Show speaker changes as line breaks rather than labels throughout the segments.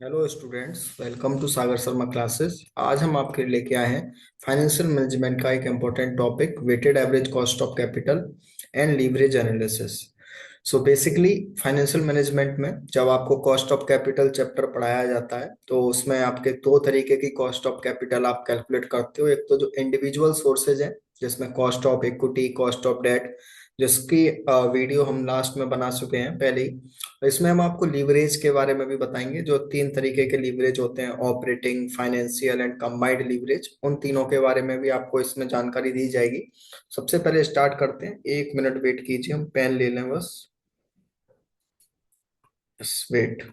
Hello students, welcome to Sagar Sharma classes. आज हम आपके लिए लेके आए हैं फाइनेंशियल मैनेजमेंट का एक important topic, weighted average cost of capital and leverage analysis. So basically financial management में जब आपको कॉस्ट ऑफ कैपिटल चैप्टर पढ़ाया जाता है तो उसमें आपके दो तरीके की कॉस्ट ऑफ कैपिटल आप कैलकुलेट करते हो। एक तो जो इंडिविजुअल सोर्सेज है जिसमें cost of equity, cost of debt, जिसकी वीडियो हम लास्ट में बना चुके हैं पहले ही। इसमें हम आपको लीवरेज के बारे में भी बताएंगे। जो तीन तरीके के लीवरेज होते हैं, operating, financial and combined leverage, उन तीनों के बारे में भी आपको इसमें जानकारी दी जाएगी। सबसे पहले स्टार्ट करते हैं। एक मिनट वेट कीजिए, हम पेन ले लें बस। Wait.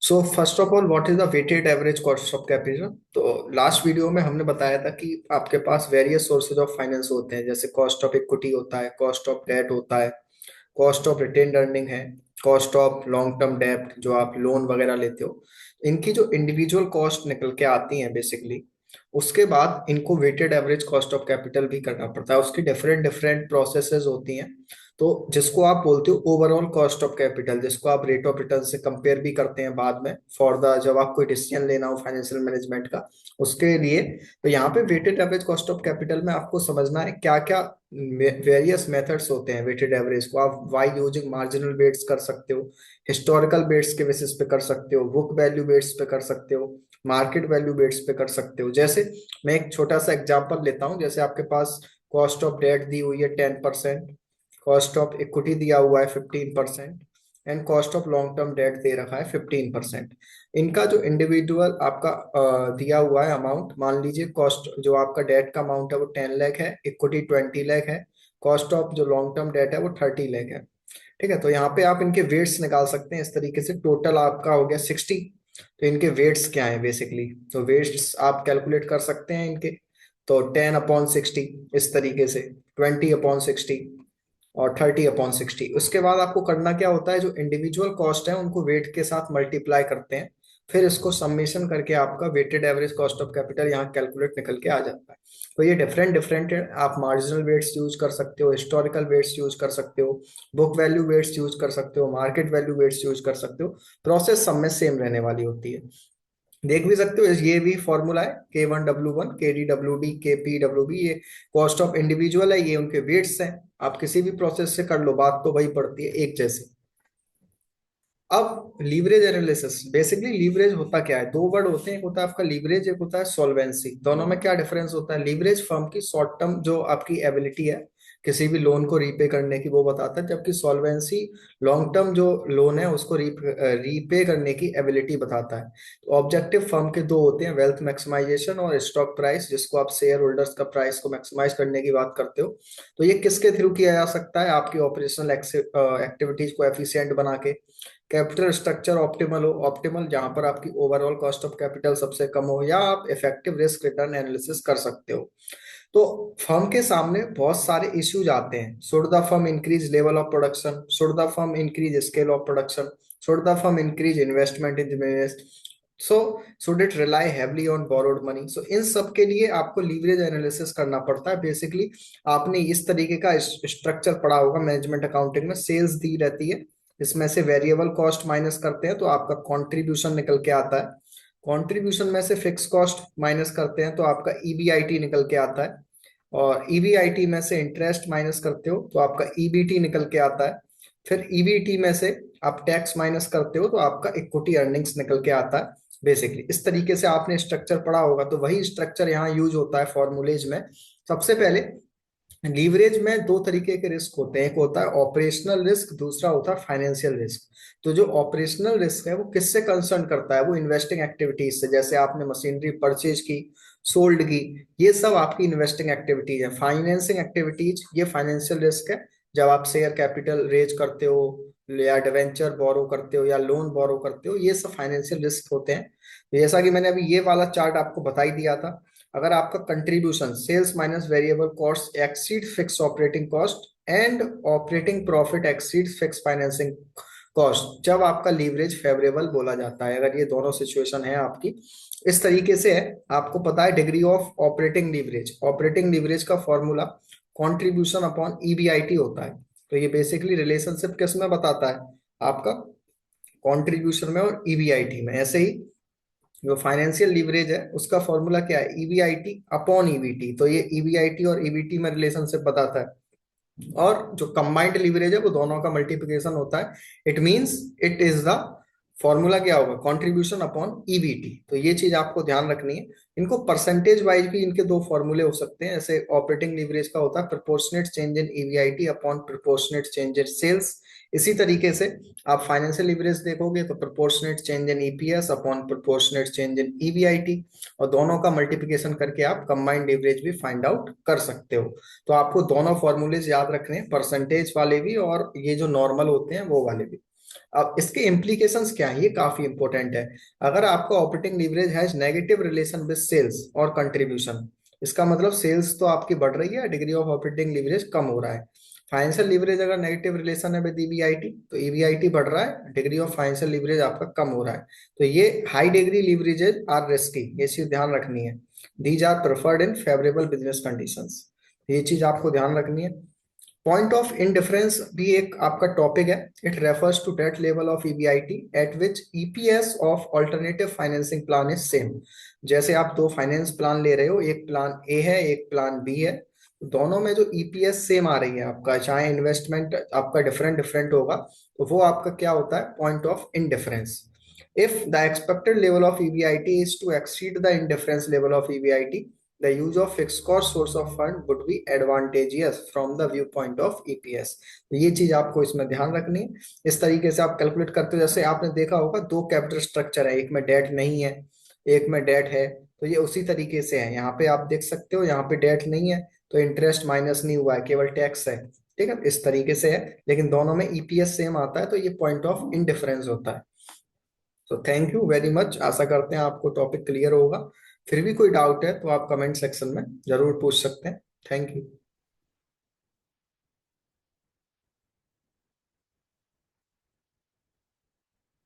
So first of all, what is the weighted average cost of capital. तो लास्ट वीडियो में हमने बताया था कि आपके पास वेरियस सोर्सेज ऑफ फाइनेंस होते हैं, जैसे कॉस्ट ऑफ इक्विटी होता है, कॉस्ट ऑफ डेट होता है, कॉस्ट ऑफ रिटेन्ड अर्निंग है, कॉस्ट ऑफ लॉन्ग टर्म डेब्ट जो आप लोन वगैरह लेते हो। इनकी जो इंडिविजुअल कॉस्ट निकल के आती हैं बेसिकली, उसके बाद इनको weighted average cost of capital भी करना पड़ता है। उसकी डिफरेंट डिफरेंट प्रोसेसेस होती हैं। तो जिसको आप बोलते हो ओवरऑल कॉस्ट ऑफ कैपिटल, जिसको आप रेट ऑफ रिटर्न से कंपेयर भी करते हैं बाद में फॉर द जब आप कोई डिसीजन लेना हो फाइनेंशियल मैनेजमेंट का, उसके लिए। तो यहाँ पे weighted average cost of capital में आपको समझना है क्या क्या वेरियस मेथड्स होते हैं। वेटेड एवरेज को आप वाई यूजिंग मार्जिनल बेट्स कर सकते हो, हिस्टोरिकल बेट्स के बेसिस पे कर सकते हो, बुक वैल्यू बेट्स पे कर सकते हो, मार्केट वैल्यू बेट्स पे कर सकते हो। जैसे मैं एक छोटा सा एग्जांपल लेता हूँ। जैसे आपके पास कॉस्ट ऑफ डेट दी हुई है 10%, कॉस्ट ऑफ इक्विटी दिया हुआ है 15%, and cost of long term debt दे रखा है 15%। इनका जो इंडिविजुअल आपका दिया हुआ है अमाउंट, मान लीजिए कॉस्ट जो आपका डेट का अमाउंट है वो 10 लाख है, इक्विटी 20 लाख है, कॉस्ट ऑफ जो लॉन्ग टर्म डेट है वो 30 लाख है। ठीक है, तो यहाँ पे आप इनके वेट्स निकाल सकते हैं इस तरीके से। टोटल आपका हो गया 60। तो इनके वेट्स क्या है बेसिकली, तो वेट्स आप कैलकुलेट कर सकते हैं इनके। तो 10/60 इस तरीके से, 20/60 और 30/60। उसके बाद आपको करना क्या होता है, जो इंडिविजुअल कॉस्ट है उनको वेट के साथ मल्टीप्लाई करते हैं, फिर इसको समेशन करके आपका weighted average cost of capital यहाँ कैलकुलेट निकल के आ जाता है। तो ये डिफरेंट डिफरेंट है। आप मार्जिनल वेट्स यूज कर सकते हो, हिस्टोरिकल वेट्स यूज कर सकते हो, बुक वैल्यू वेट्स यूज कर सकते हो, मार्केट वैल्यू वेट्स यूज कर सकते हो। प्रोसेस सब में सेम रहने वाली होती है। देख भी सकते हो, ये भी फॉर्मूला है K1W1, KDWD, KPWB। ये कॉस्ट ऑफ इंडिविजुअल है, ये उनके वेट्स हैं। आप किसी भी प्रोसेस से कर लो, बात तो वही पड़ती है एक जैसी। अब लीवरेज एनालिसिस, बेसिकली लीवरेज होता क्या है, दो वर्ड होते हैं, एक होता है आपका लीवरेज, एक होता है सॉल्वेंसी। दोनों में क्या डिफरेंस होता है। लीवरेज फर्म की शॉर्ट टर्म जो आपकी एबिलिटी है किसी भी लोन को रीपे करने की, वो बताता है, जबकि सॉल्वेंसी लॉन्ग टर्म जो लोन है उसको रीपे करने की एबिलिटी बताता है। तो ऑब्जेक्टिव फर्म के दो होते हैं, वेल्थ मैक्सिमाइजेशन और स्टॉक प्राइस, जिसको आप शेयर होल्डर्स का प्राइस को मैक्सिमाइज करने की बात करते हो। तो ये किसके थ्रू किया जा सकता है, आपकी ऑपरेशनल एक्टिविटीज को एफिशिएंट बना के। कैपिटल स्ट्रक्चर ऑप्टिमल हो, ऑप्टिमल जहां पर आपकी ओवरऑल कॉस्ट ऑफ कैपिटल सबसे कम हो, या आप इफेक्टिव रिस्क रिटर्न एनालिसिस कर सकते हो। तो फर्म के सामने बहुत सारे इश्यूज आते हैं। Should the firm increase level of production, should the firm increase scale of production, should the firm increase investment in business, so should it rely heavily on borrowed money. So इन सब के लिए आपको leverage analysis करना पड़ता है। Basically आपने इस तरीके का स्ट्रक्चर पढ़ा होगा मैनेजमेंट अकाउंटिंग में। सेल्स दी रहती है, इसमें से वेरिएबल कॉस्ट माइनस करते हैं तो आपका कंट्रीब्यूशन निकल के आता है। कंट्रीब्यूशन में से फिक्स कॉस्ट माइनस करते हैं तो आपका ईबीआईटी निकल के आता है। और ईबीआईटी में से इंटरेस्ट माइनस करते हो तो आपका ईबीटी निकल के आता है। फिर ईबीटी में से आप टैक्स माइनस करते हो तो आपका इक्विटी अर्निंग्स निकल के आता है। बेसिकली इस तरीके से आपने स्ट्रक्चर पढ़ा होगा, तो वही स्ट्रक्चर यहाँ यूज होता है फॉर्मूलेज में। सबसे पहले लीवरेज में दो तरीके के रिस्क होते हैं, एक होता है ऑपरेशनल रिस्क, दूसरा होता है फाइनेंशियल रिस्क। तो जो ऑपरेशनल रिस्क है वो किससे कंसर्न करता है, वो इन्वेस्टिंग एक्टिविटीज से, जैसे आपने मशीनरी परचेज की, सोल्ड की, ये सब आपकी इन्वेस्टिंग एक्टिविटीज है। फाइनेंसिंग एक्टिविटीज ये फाइनेंशियल रिस्क है, जब आप शेयर कैपिटल रेज करते हो या डिवेंचर बोरो करते हो या लोन बोरो करते हो, ये सब फाइनेंशियल रिस्क होते हैं। तो जैसा कि मैंने अभी ये वाला चार्ट आपको बता ही दिया था, अगर आपका contribution sales minus variable cost exceed fix operating cost and operating profit exceed fix financing cost, जब आपका लीवरेज फेवरेबल बोला जाता है। अगर ये दोनों सिचुएशन है आपकी, इस तरीके से है। आपको पता है degree of operating leverage, operating leverage का फॉर्मूला कंट्रीब्यूशन अपॉन ईबीआईटी होता है। तो ये बेसिकली रिलेशनशिप किस में बताता है, आपका कंट्रीब्यूशन में और ईबीआईटी में। ऐसे ही जो फाइनेंशियल लीवरेज है उसका फॉर्मूला क्या है, ईबीआईटी अपॉन ईबीटी। तो ये ईबीआईटी और ईबीटी में रिलेशनशिप बताता है। और जो कंबाइंड लीवरेज है वो दोनों का मल्टीप्लिकेशन होता है। It means it is the formula क्या होगा, कंट्रीब्यूशन अपॉन ईबीटी। तो ये चीज आपको ध्यान रखनी है। इनको परसेंटेज वाइज भी इनके दो फॉर्मूले हो सकते हैं। ऐसे ऑपरेटिंग लीवरेज का होता है proportionate change in EBIT upon proportionate change in sales. इसी तरीके से आप फाइनेंशियल लीवरेज देखोगे तो proportionate change in EPS upon proportionate change in EBIT. और दोनों का मल्टीप्लिकेशन करके आप कंबाइंड लीवरेज भी फाइंड आउट कर सकते हो। तो आपको दोनों फॉर्मूलेज याद रखने हैं, परसेंटेज वाले भी और ये जो नॉर्मल होते हैं वो वाले भी। अब इसके इम्प्लीकेशंस क्या है, ये काफी इंपॉर्टेंट है। अगर आपका operating leverage has negative relation with sales और कंट्रीब्यूशन, इसका मतलब सेल्स तो आपकी बढ़ रही है, डिग्री ऑफ ऑपरेटिंग लीवरेज कम हो रहा है। फाइनेंशियल लीवरेज अगर नेगेटिव रिलेशन है विद ईबीआईटी तो ईबीआईटी बढ़ रहा है, डिग्री ऑफ फाइनेंशियल लीवरेज आपका कम हो रहा है। तो ये high degree leverages are risky, ये चीज ध्यान रखनी है। These are preferred in favourable business conditions, ये चीज आपको ध्यान रखनी है। पॉइंट ऑफ इंडिफरेंस भी एक आपका टॉपिक है। It refers to that level of EBIT at which EPS of alternative financing plan is same. जैसे आप दो फाइनेंस प्लान ले रहे हो, एक प्लान ए है एक प्लान बी है, दोनों में जो ईपीएस सेम आ रही है आपका, चाहे इन्वेस्टमेंट आपका डिफरेंट डिफरेंट होगा, तो वो आपका क्या होता है, point of indifference. If the expected level of EBIT is to exceed the indifference level of EBIT, the use of fixed cost source of fund would be advantageous from the viewpoint of EPS। तो ये चीज आपको इसमें ध्यान रखनी है। इस तरीके से आप कैलकुलेट करते हो। जैसे आपने देखा होगा दो कैपिटल स्ट्रक्चर है, एक में डेट नहीं है एक में डेट है, तो ये उसी तरीके से है। यहाँ पे आप देख सकते हो, यहाँ पे डेट नहीं है तो इंटरेस्ट माइनस नहीं हुआ है, केवल टैक्स है। ठीक है, इस तरीके से है, लेकिन दोनों में ईपीएस सेम आता है, तो ये पॉइंट ऑफ इनडिफरेंस होता है। तो थैंक यू वेरी मच, आशा करते हैं आपको टॉपिक क्लियर होगा। फिर भी कोई डाउट है तो आप कमेंट सेक्शन में जरूर पूछ सकते हैं। Thank you.